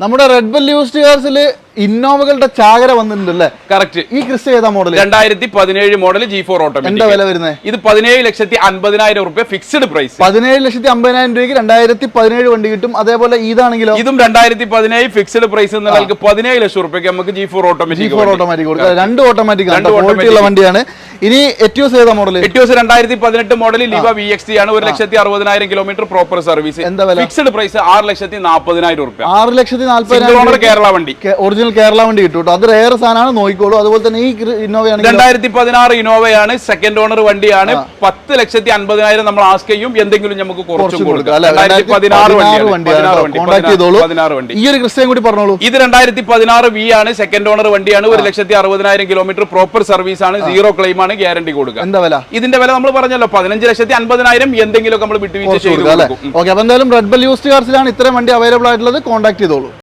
നമ്മുടെ red bell used കാർസിൽ ഇന്നോവകളുടെ ചാകര വന്നിട്ടുണ്ടല്ലേ? Correct. ഈ ക്രിസ്റ്റ ഏതാ മോഡൽ? 2017 model G4 automatic. എന്താ വില വരുന്നത്? ഇത് 17,50,000 രൂപ ഫിക്സ്ഡ് പ്രൈസ്. 17,50,000 രൂപയ്ക്ക് 2017 വണ്ടി കിട്ടും. അതേപോലെ ഇതാണെങ്കിലോ? ഇതും 2017 ഫിക്സ്ഡ് പ്രൈസ് എന്നതിലേക്ക് 17 ലക്ഷം രൂപയ്ക്ക് നമുക്ക് G4 ഓട്ടോമാറ്റിക് കൊടുക്കാം. രണ്ട് ഓട്ടോമാറ്റിക് ഉള്ള വണ്ടിയാണ്. ഇനി എറ്റിയോസ് ഏതാ മോഡൽ? എറ്റിയോസ് 2018 മോഡൽ ലിവ VXT ആണ്. 1,60,000 കിലോമീറ്റർ പ്രോപ്പർ സർവീസ്. എന്താ വില? ഫിക്സ്ഡ് പ്രൈസ് 6,40,000 രൂപ. 6,40,000 കേരള വണ്ടി, ഒറിജിനൽ കേരള വണ്ടി കിട്ടും. അത് റേർ സാധനമാണ്, നോക്കിക്കോളൂ. അതുപോലെ തന്നെ ഈ ഇന്നോവയാണ് 2016 ഇന്നോവയാണ്, സെക്കൻഡ് ഓണർ വണ്ടിയാണ്. 10,50,000 നമ്മൾ ആസ്ക് ചെയ്യും, എന്തെങ്കിലും നമുക്ക് കുറച്ചും കൊടുക്കാം. 2016 വണ്ടി. ഈ ഒരു ക്രിസ്റ്റയും കൂടി പറഞ്ഞോളൂ. ഇത് 2016 V ആണ്, സെക്കൻഡ് ഓണർ വണ്ടിയാണ്. 1,60,000 കിലോമീറ്റർ പ്രോപ്പർ സർവീസ് ആണ്, സീറോ ക്ലെയിം ആണ്, ഗ്യാരണ്ടി കൊടുക്കുക. എന്താ വില? ഇതിന്റെ വില നമ്മൾ പറഞ്ഞല്ലോ 15,50,000 എന്തെങ്കിലും നമ്മൾ വിട്ടുവീഴ്ച ചെയ്തു കൊടുക്കും. ഓക്കെ, അപ്പൊ എന്തായാലും റെഡ് ബെൽ യൂസ്ഡ് കാർസിലാണ് ഇത്രയും വണ്ടി അവൈലബിൾ ആയിട്ടുള്ളത്. കോൺടാക്ട് ചെയ്തോളൂ.